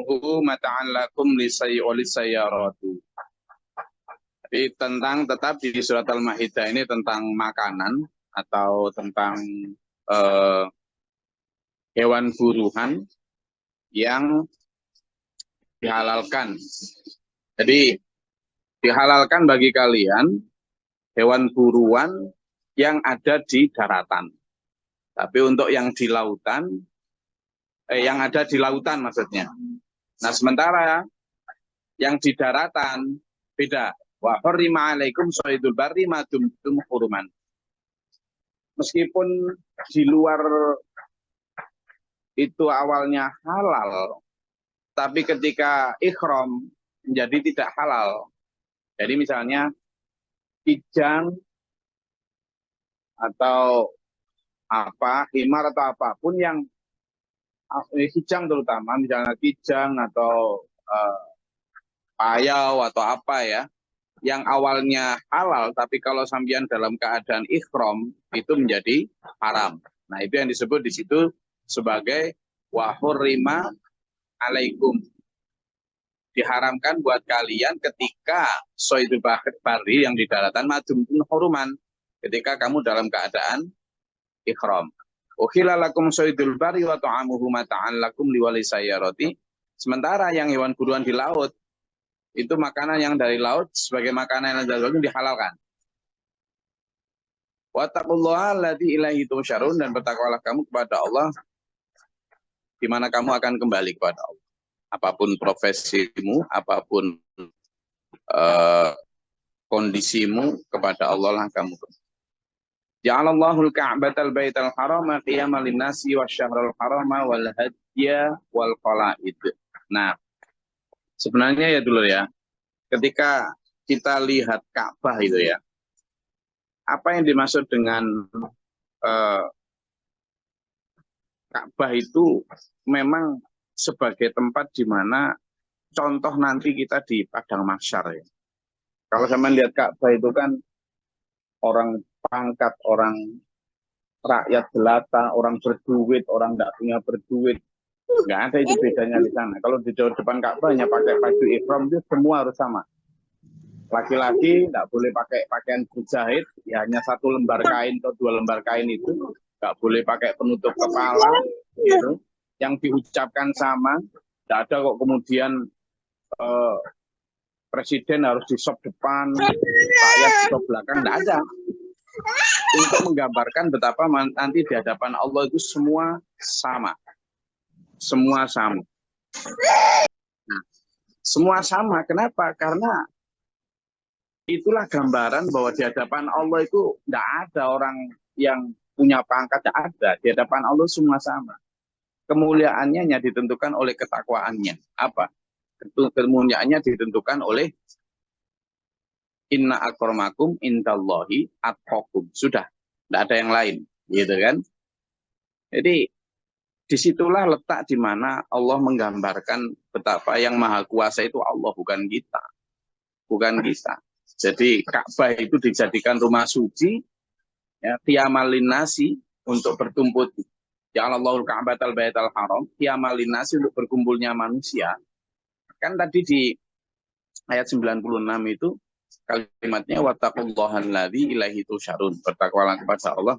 ta'amuhu mata'an lakum lisayyaratu. Jadi tetap di surat Al-Maidah ini tentang makanan atau tentang hewan buruan yang dihalalkan. Jadi dihalalkan bagi kalian hewan buruan yang ada di daratan. Tapi untuk yang di lautan, yang ada di lautan maksudnya. Nah sementara yang di daratan beda. Wa hurrima alaikum shaydul barri ma dumtum huruman. Meskipun di luar itu awalnya halal, tapi ketika ikhram menjadi tidak halal. Jadi misalnya kijang atau apa, himar atau apapun yang kijang terutama, misalnya kijang atau payau atau apa ya, yang awalnya halal, tapi kalau sampean dalam keadaan ikhram itu menjadi haram. Nah itu yang disebut di situ sebagai wa hurrima alaikum. Diharamkan buat kalian ketika shaydul barri yang di daratan madum huruman, ketika kamu dalam keadaan ikhram. Ukhila lakum shaydul barri wa ta'amuhu mata'an lakum liwalisayyarati. Sementara yang hewan buruan di laut itu makanan yang dari laut sebagai makanan yang dari laut dihalalkan. Wattaqullaha alladzi ilaihi tusyarun, dan bertakwalah kamu kepada Allah di mana kamu akan kembali kepada Allah. Apapun profesimu, apapun kondisimu, kepada Allah lah kamu. Ja'alallahul ka'batal baital harama qiyamal linnasi wasyahral harama wal hadya wal qala'id. Nah, sebenarnya ya dulu ya, ketika kita lihat Ka'bah itu ya, apa yang dimaksud dengan Ka'bah itu memang sebagai tempat di mana contoh nanti kita di padang mahsyar ya. Kalau sama lihat Ka'bah itu kan orang pangkat, orang rakyat jelata, orang berduit, orang tidak punya berduit, nggak ada itu bedanya di sana. Kalau di depan Ka'bah hanya pakai baju ihram itu semua harus sama. Laki-laki nggak boleh pakai pakaian berjahit, ya hanya satu lembar kain atau dua lembar kain itu, nggak boleh pakai penutup kepala, gitu. Yang diucapkan sama, tidak ada kok kemudian presiden harus di sop depan, rakyat di sop belakang, tidak ada. Untuk menggambarkan betapa nanti di hadapan Allah itu semua sama, semua sama. Nah, semua sama. Kenapa? Karena itulah gambaran bahwa di hadapan Allah itu tidak ada orang yang punya pangkat, tidak ada. Di hadapan Allah semua sama. Kemuliaannya hanya ditentukan oleh ketakwaannya. Apa? Kemuliaannya ditentukan oleh inna akramakum indallahi atqakum. Sudah, tidak ada yang lain, gitu kan? Jadi disitulah letak di mana Allah menggambarkan betapa yang maha kuasa itu Allah, bukan kita, bukan kita. Jadi Ka'bah itu dijadikan rumah suci, ya, qiyamal nasi, untuk bertumput. Ya Allahul Ka'batal Baital Haram, qiyamal nasi, untuk berkumpulnya manusia. Kan tadi di ayat 96 itu kalimatnya wattaqullahan ladzi ilaihi tusyarun. Bertakwalah kepada Allah.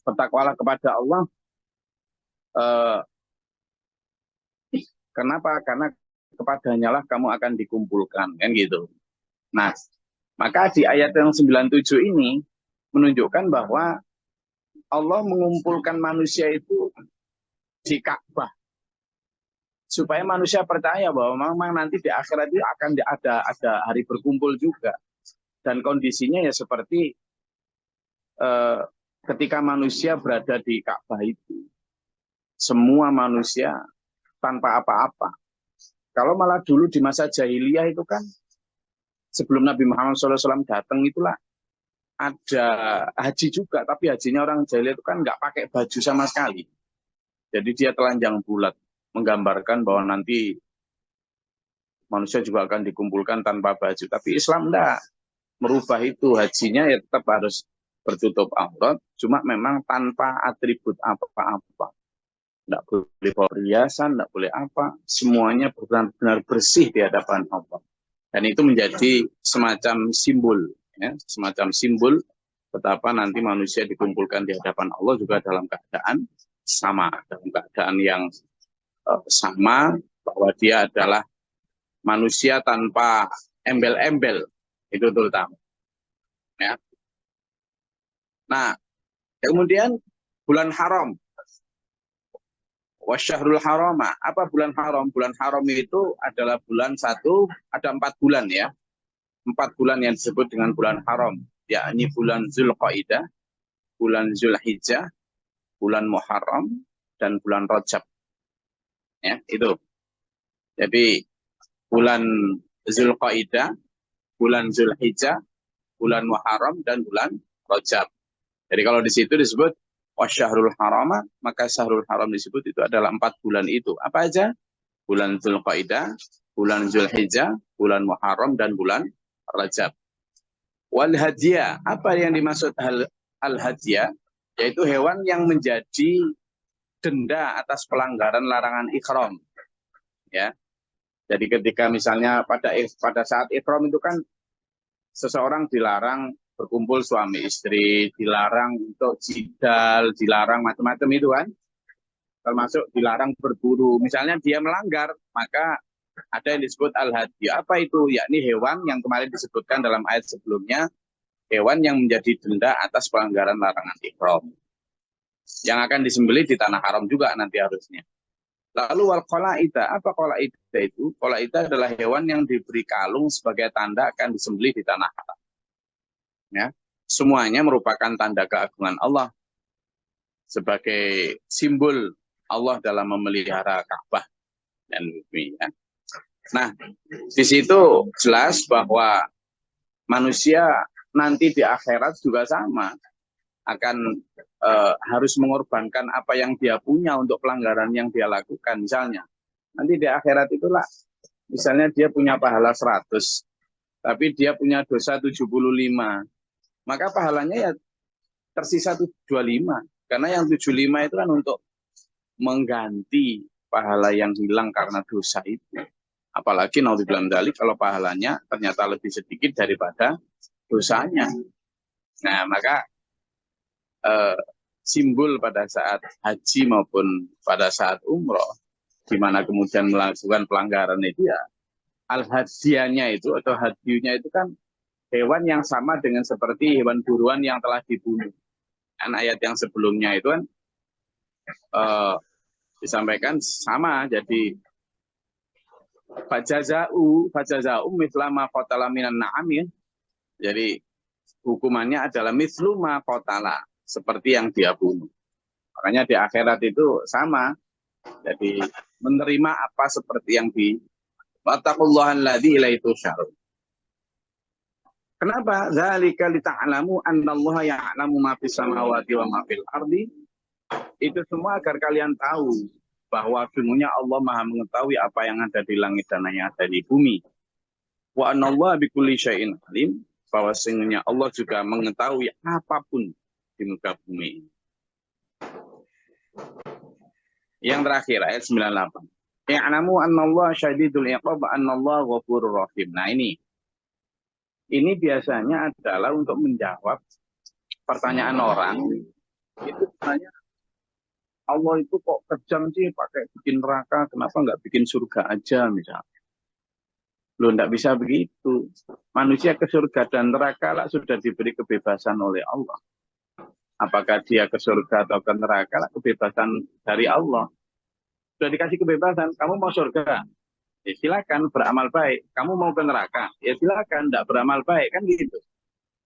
Bertakwalah kepada Allah. Kenapa? Karena kepadanya lah kamu akan dikumpulkan, kan gitu. Nah, maka di ayat yang 97 ini menunjukkan bahwa Allah mengumpulkan manusia itu di Ka'bah supaya manusia percaya bahwa memang nanti di akhirat itu akan ada hari berkumpul juga. Dan kondisinya ya seperti ketika manusia berada di Ka'bah itu, semua manusia tanpa apa-apa. Kalau malah dulu di masa jahiliyah itu kan, sebelum Nabi Muhammad SAW datang itulah ada haji juga, tapi hajinya orang jahiliyah itu kan nggak pakai baju sama sekali. Jadi dia telanjang bulat, menggambarkan bahwa nanti manusia juga akan dikumpulkan tanpa baju. Tapi Islam enggak merubah itu, hajinya ya tetap harus bertutup aurat, cuma memang tanpa atribut apa-apa. tidak boleh bawa perhiasan, tidak boleh apa, semuanya benar-benar bersih di hadapan Allah. Dan itu menjadi semacam simbol, ya, semacam simbol betapa nanti manusia dikumpulkan di hadapan Allah juga dalam keadaan sama, dalam keadaan yang sama, bahwa dia adalah manusia tanpa embel-embel, itu terutama. Ya. Nah, kemudian bulan haram. Wasyahrul harama. Apa bulan haram? Bulan haram itu adalah bulan satu, ada 4 bulan ya. 4 bulan yang disebut dengan bulan haram. Yakni bulan Zulqaidah, bulan Zulhijjah, bulan Muharram, dan bulan Rajab. Ya, itu. Jadi bulan Zulqaidah, bulan Zulhijjah, bulan Muharram, dan bulan Rajab. Jadi kalau di situ disebut wasyahrul harama, maka syahrul haram disebut itu adalah 4 bulan itu. Apa aja? Bulan Zulqaidah, bulan Zulhijjah, bulan Muharram, dan bulan Rajab. Wal hadiyah, apa yang dimaksud al hadiyah? Yaitu hewan yang menjadi denda atas pelanggaran larangan ihram. Ya. Jadi ketika misalnya pada saat ihram itu kan seseorang dilarang berkumpul suami istri, dilarang untuk jidal, dilarang macam-macam itu kan. Termasuk dilarang berburu. Misalnya dia melanggar, maka ada yang disebut al-hadi. Apa itu? Yakni hewan yang kemarin disebutkan dalam ayat sebelumnya, hewan yang menjadi denda atas pelanggaran larangan ihram. Yang akan disembelih di tanah haram juga nanti harusnya. Lalu wal qalaida, apa qalaida itu? Qalaida adalah hewan yang diberi kalung sebagai tanda akan disembelih di tanah haram. Ya, semuanya merupakan tanda keagungan Allah sebagai simbol Allah dalam memelihara Ka'bah dan bumi. Ya. Nah, di situ jelas bahwa manusia nanti di akhirat juga sama akan harus mengorbankan apa yang dia punya untuk pelanggaran yang dia lakukan. Misalnya, nanti di akhirat itulah, misalnya dia punya pahala 100, tapi dia punya dosa 75. Maka pahalanya ya tersisa 25. Karena yang 75 itu kan untuk mengganti pahala yang hilang karena dosa itu. Apalagi naudzubillah dzalik kalau pahalanya ternyata lebih sedikit daripada dosanya. Nah, maka simbol pada saat haji maupun pada saat umroh, di mana kemudian melakukan pelanggaran itu ya, al-hadiyahnya itu atau hadiyunya itu kan hewan yang sama dengan seperti hewan buruan yang telah dibunuh. Dan ayat yang sebelumnya itu kan disampaikan sama, jadi fajaza'u mithla ma qatala minan na'am ya. Jadi hukumannya adalah mithlu ma qatala, seperti yang dia bunuh. Makanya di akhirat itu sama. Jadi menerima apa seperti yang di wattaqullaha alladzi ilaihi tusyarun. Kenapa? Dzalika lita'lamu annallaha ya'lamu ma fis samawati wa ma fil ardi. Itu semua agar kalian tahu bahwa sungguhnya Allah Maha mengetahui apa yang ada di langit dan yang ada di bumi. Wa anallaha bikulli syai'in alim, bahwa sungguhnya Allah juga mengetahui apapun di muka bumi. Yang terakhir ayat 98. Ya'lamu annallaha syadidul iqab wa annallaha ghafurur rahim. Nah, ini biasanya adalah untuk menjawab pertanyaan orang. Itu sebenarnya Allah itu kok kejam sih pakai bikin neraka, kenapa nggak bikin surga aja misalnya. Loh, nggak bisa begitu. Manusia ke surga dan neraka lah sudah diberi kebebasan oleh Allah. Apakah dia ke surga atau ke neraka lah kebebasan dari Allah. Sudah dikasih kebebasan, kamu mau surga, ya silakan beramal baik. Kamu mau ke neraka, ya silakan tidak beramal baik, kan gitu.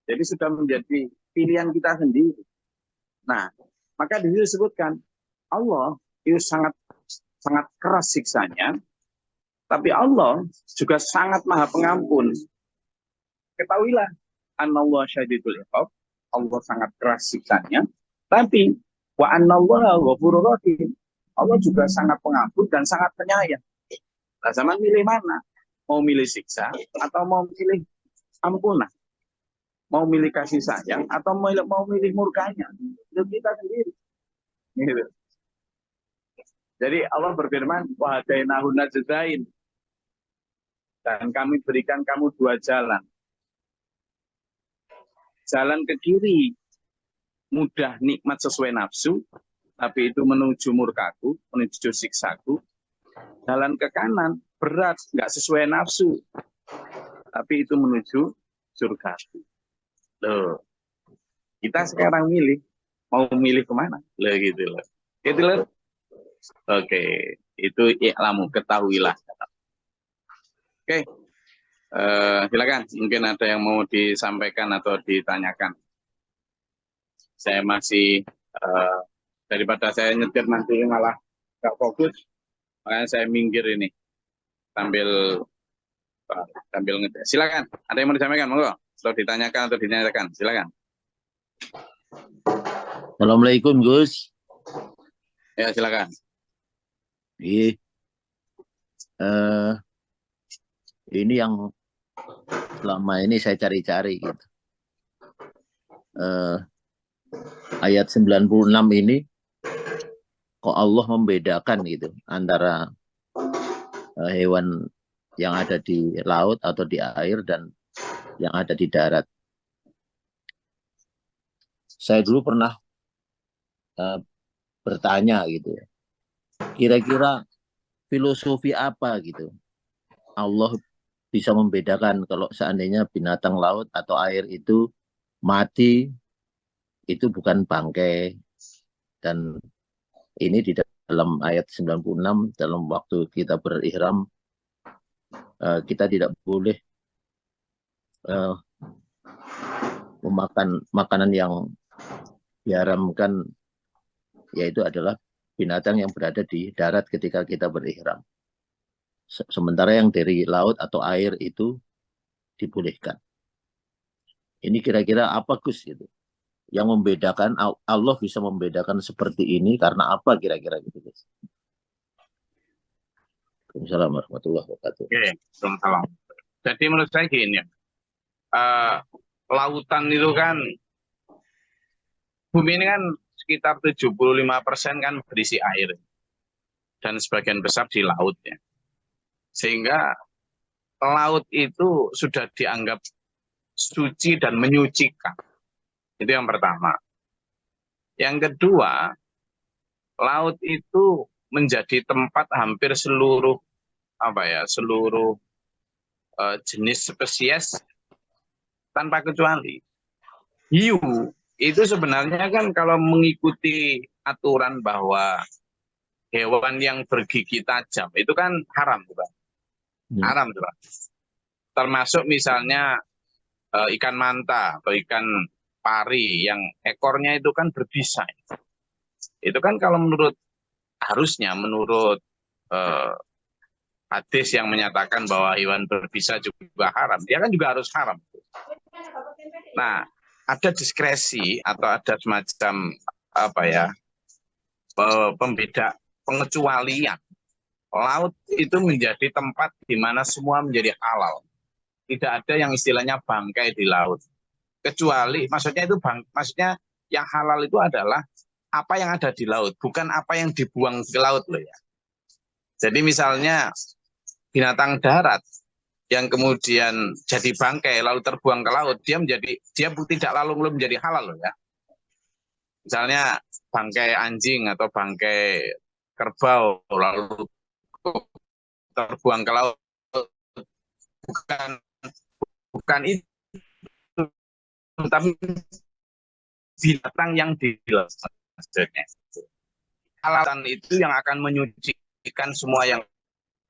Jadi sudah menjadi pilihan kita sendiri. Nah, maka di sini disebutkan Allah itu sangat keras siksanya, tapi Allah juga sangat maha pengampun. Ketahuilah, anallahu syadidul iqab, Allah sangat keras siksanya, tapi wa anallahu ghafurur rahim, Allah juga sangat pengampun dan sangat penyayang. Nah, zaman milih mana? Mau milih siksa atau mau milih ampunan? Mau milih kasih sayang atau mau milih murkanya? Itu kita sendiri. Gitu. Jadi Allah berfirman, wahadainahu najdain, dan kami berikan kamu dua jalan. Jalan ke kiri mudah, nikmat sesuai nafsu, tapi itu menuju murkaku, menuju siksaku. Jalan ke kanan berat, nggak sesuai nafsu, tapi itu menuju surgaku. Loh, kita sekarang mau milih kemana? Loh gitu loh. Gitu loh. Oke, itu i'lamu, ketahuilah. Oke, silakan. Mungkin ada yang mau disampaikan atau ditanyakan. Saya masih daripada saya nyetir nanti malah nggak fokus, makanya saya minggir ini sambil ngetir. Silakan. Ada yang mau disampaikan, monggo. Atau ditanyakan atau dinyatakan, silakan. Assalamualaikum Gus. Ya silakan. Iya. Ini yang selama ini saya cari-cari gitu. Ayat 96 ini kok Allah membedakan gitu antara hewan yang ada di laut atau di air dan yang ada di darat. Saya dulu pernah bertanya gitu ya. Kira-kira filosofi apa gitu Allah bisa membedakan kalau seandainya binatang laut atau air itu mati, itu bukan bangkai. Dan ini di dalam ayat 96, dalam waktu kita berihram, kita tidak boleh memakan makanan yang diharamkan, yaitu adalah binatang yang berada di darat ketika kita berihram. Sementara yang dari laut atau air itu dibolehkan. Ini kira-kira apa Gus gitu? Yang membedakan, Allah bisa membedakan seperti ini karena apa kira-kira gitu Gus? Assalamualaikum warahmatullahi wabarakatuh. Oke, salam. Jadi menurut saya gini, lautan itu kan, bumi ini kan sekitar 75% kan berisi air. Dan sebagian besar di laut ya. Sehingga laut itu sudah dianggap suci dan menyucikan. Itu yang pertama. Yang kedua, laut itu menjadi tempat hampir seluruh jenis spesies tanpa kecuali. Hiu itu sebenarnya kan kalau mengikuti aturan bahwa hewan yang bergigi tajam itu kan haram, bukan? Haram, bukan? Termasuk misalnya ikan manta atau ikan pari yang ekornya itu kan berbisa. Itu kan kalau menurut hadis yang menyatakan bahwa hewan berbisa juga haram, dia kan juga harus haram. Nah, ada diskresi atau ada semacam pembeda pengecualian. Laut itu menjadi tempat di mana semua menjadi halal. Tidak ada yang istilahnya bangkai di laut. Kecuali, maksudnya yang halal itu adalah apa yang ada di laut, bukan apa yang dibuang ke laut loh ya. Jadi misalnya binatang darat yang kemudian jadi bangkai lalu terbuang ke laut, dia tidak lalu menjadi halal loh ya. Misalnya bangkai anjing atau bangkai kerbau lalu terbuang ke laut, bukan itu, tapi binatang yang di laut. Alasan itu yang akan menyucikan semua yang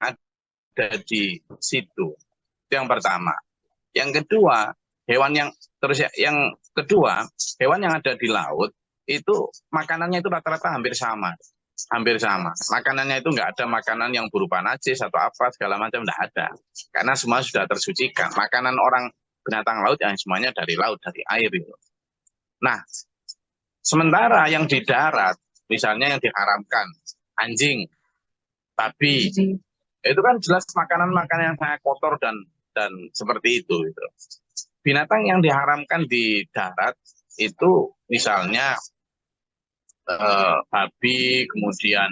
ada di situ. Itu yang pertama. Yang kedua, hewan yang ada di laut itu makanannya itu rata-rata hampir sama. Makanannya itu nggak ada makanan yang berupa najis atau apa segala macam, nggak ada. Karena semua sudah tersucikan. Makanan binatang laut yang semuanya dari laut, dari air itu. Nah, sementara yang di darat, misalnya yang diharamkan, anjing, babi, itu kan jelas makanan-makanan yang sangat kotor dan seperti itu. Gitu. Binatang yang diharamkan di darat itu misalnya babi, kemudian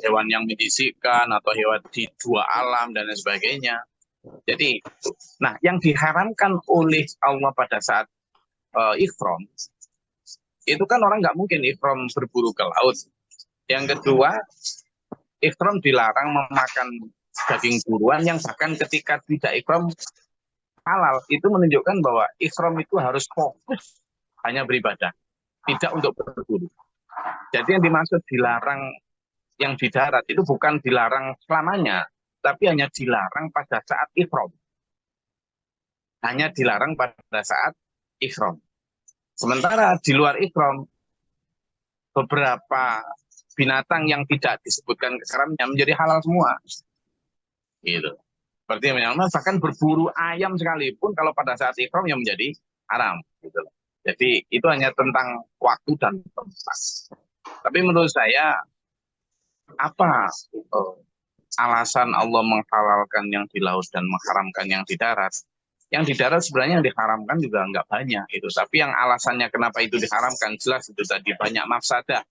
hewan yang menjisikkan atau hewan di dua alam dan lain sebagainya. Jadi, nah yang diharamkan oleh Allah pada saat ihram itu kan orang nggak mungkin ihram berburu ke laut. Yang kedua, ihram dilarang memakan daging buruan yang bahkan ketika tidak ihram halal. Itu menunjukkan bahwa ihram itu harus fokus hanya beribadah, tidak untuk berburu. Jadi yang dimaksud dilarang yang di darat itu bukan dilarang selamanya, tapi hanya dilarang pada saat ihram. Hanya dilarang pada saat ihram. Sementara di luar ihram, beberapa binatang yang tidak disebutkan keharamnya menjadi halal semua. Gitu. Seperti bahkan berburu ayam sekalipun kalau pada saat ihram yang menjadi haram. Gitu. Jadi itu hanya tentang waktu dan tempat. Tapi menurut saya apa alasan Allah menghalalkan yang di laut dan mengharamkan yang di darat? Yang di darat sebenarnya yang diharamkan juga nggak banyak itu. Tapi yang alasannya kenapa itu diharamkan jelas itu tadi banyak mafsadah,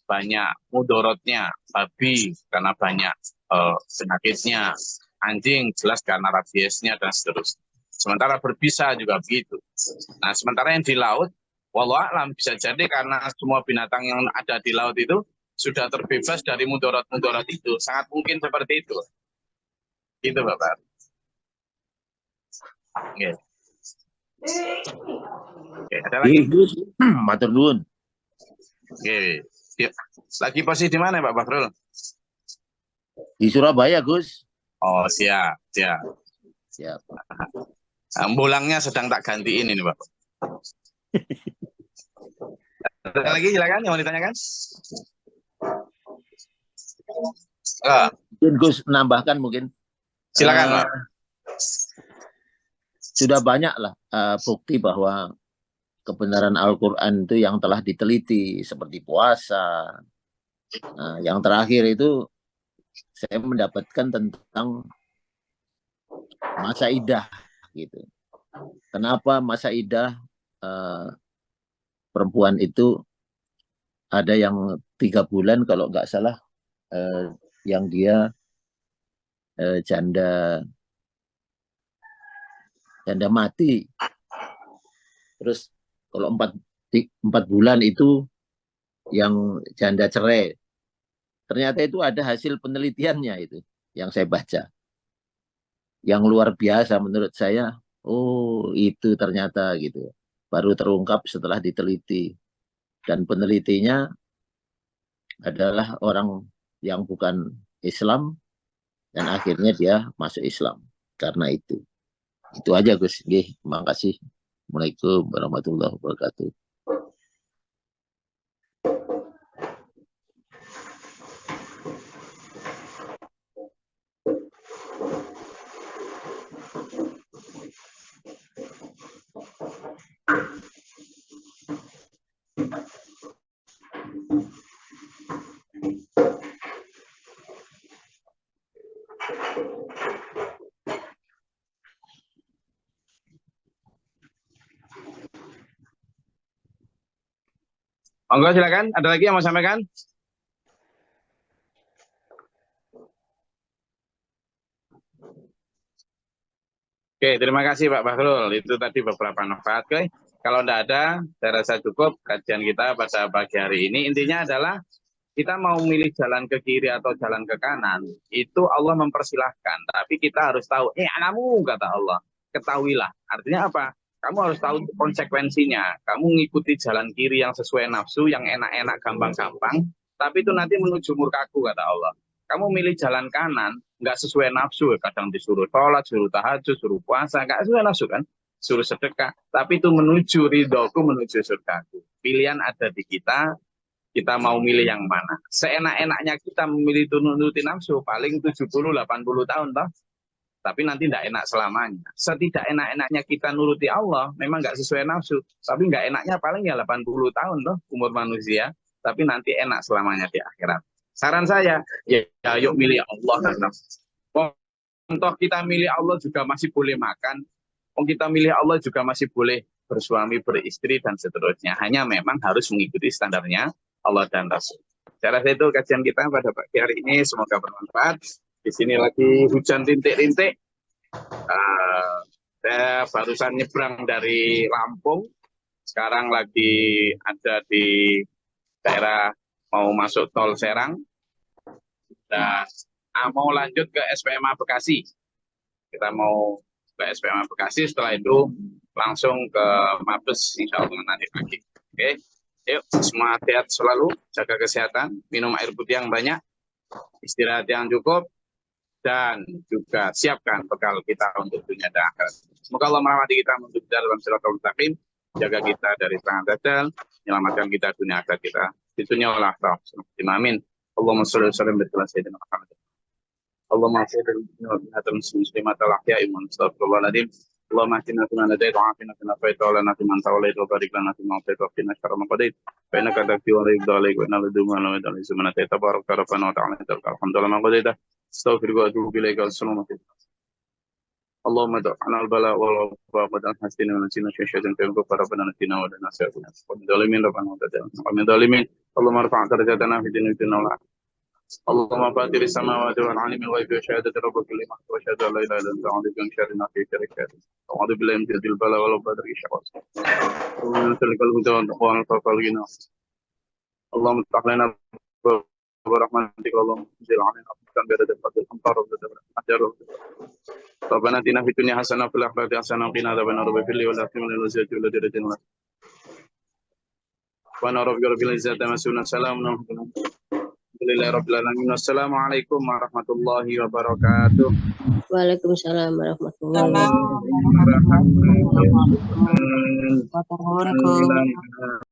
banyak mudorotnya, babi karena banyak penyakitnya, anjing jelas karena rabiesnya dan seterusnya. Sementara berbisa juga begitu. Nah sementara yang di laut, wallahu a'lam bisa jadi karena semua binatang yang ada di laut itu sudah terbebas dari mudorot-mudorot itu. Sangat mungkin seperti itu. Gitu Bapak. Oke. Oke, ada lagi? Matur nuwun. Oke. Yuk. Lagi posisi di mana Pak Bahrul? Di Surabaya, Gus. Oh, siap, siap. Siap. Bulangnya sedang tak gantiin ini, Pak. Ada lagi silakan yang mau ditanyakan? Mungkin Gus menambahkan mungkin. Silakan, Pak. Sudah banyak lah bukti bahwa kebenaran Al-Quran itu yang telah diteliti seperti puasa. Nah, yang terakhir itu saya mendapatkan tentang masa idah gitu. Kenapa masa idah perempuan itu ada yang 3 bulan kalau nggak salah yang dia janda mati. Terus kalau 4 bulan itu yang janda cerai. Ternyata itu ada hasil penelitiannya itu yang saya baca. Yang luar biasa menurut saya. Oh, itu ternyata gitu. Baru terungkap setelah diteliti. Dan penelitinya adalah orang yang bukan Islam dan akhirnya dia masuk Islam karena itu. Itu aja Gus. Terima kasih. Assalamualaikum warahmatullahi wabarakatuh. Monggo silakan. Ada lagi yang mau sampaikan? Oke, terima kasih Pak Bahrul. Itu tadi beberapa manfaat. Oke. Kalau tidak ada, saya rasa cukup kajian kita pada pagi hari ini. Intinya adalah kita mau milih jalan ke kiri atau jalan ke kanan, itu Allah mempersilahkan. Tapi kita harus tahu, anakmu, kata Allah, ketahuilah. Artinya apa? Kamu harus tahu konsekuensinya. Kamu ngikuti jalan kiri yang sesuai nafsu, yang enak-enak, gampang-gampang, tapi itu nanti menuju murkaku, kata Allah. Kamu milih jalan kanan, nggak sesuai nafsu, kadang disuruh sholat, suruh tahajud, suruh puasa, nggak sesuai nafsu kan? Suruh sedekah, tapi itu menuju ridhoku, menuju surgaku. Pilihan ada di kita mau milih yang mana. Seenak-enaknya kita memilih nuruti nafsu, paling 70-80 tahun, toh. Tapi nanti tidak enak selamanya. Setidak enak-enaknya kita nuruti Allah, memang nggak sesuai nafsu. Tapi nggak enaknya paling ya 80 tahun, toh, umur manusia. Tapi nanti enak selamanya di akhirat. Saran saya, ya yuk milih Allah. Contoh kita milih Allah juga masih boleh makan. Kita milih Allah juga masih boleh bersuami, beristri, dan seterusnya. Hanya memang harus mengikuti standarnya Allah dan Rasul. Saya rasa itu kajian kita pada pagi hari ini, semoga bermanfaat. Di sini lagi hujan rintik-rintik. Saya barusan nyebrang dari Lampung, sekarang lagi ada di daerah mau masuk tol Serang, dan mau lanjut ke SPMA Bekasi. Kita mau ke SPMA Bekasi, setelah itu langsung ke Mabes, insya Allah nanti pagi. Oke. Yuk, semua sehat selalu, jaga kesehatan, minum air putih yang banyak, istirahat yang cukup, dan juga siapkan bekal kita untuk dunia dan akhirat. Semoga Allah merahmati kita menuju dalam siratal mustaqim, jaga kita dari tangan dajjal, menyelamatkan kita dunia akhirat kita. Di dunia wal akhirah. Amin. Allahumma shalli wa sallim ala sayyidina Muhammad. Allahumma shalli wa sallim muslimat al-ahya'i wa astagfirullahaladzim. اللهم اهدنا فيمن هديت وعافنا فيمن عافيت وعافنا فيمن توليت وبارك لنا فيما اعطيت وقنا شر ما قضيت فانك تقضي ولا يقضى عليك وان لا يذل من واليت من اتيت تبارك ربنا وتعالى الحمد لله ما قضيت استغفرك واتوب اليك والسلام عليكم. اللهم ادفعنا البلاء والوباء بدل حسدنا ونسينا شيئا فينكف ربنا نسينا ودنا سيئنا ومن ظالمين ربنا ومن ظالمين اللهم ارفع درجاتنا في الدنيا والآخرة. اللهم فاطر السماوات والعالم الغيب وشهادة رب كل ما وشهادة لا اله الا انت اعوذ بك من شر ما في شرك اعوذ بالله من جد البلاء والوباء والشر ومن سلك الهدى والتقوى والفقر والغنى. اللهم افتح لنا برحمتك اللهم انزل علينا رحمة بيد الفضل الامطار والحجر. ربنا اتنا في الدنيا حسنة وفي الآخرة حسنة وقنا عذاب النار وفي الليل والآخرة من الوزية والدرجة الله. وانا رب العزة ما سنا سلام Alhamdulillah rabbil alamin. Wassalamualaikum warahmatullahi wabarakatuh. Waalaikumsalam warahmatullahi Warahmatullahi wabarakatuh.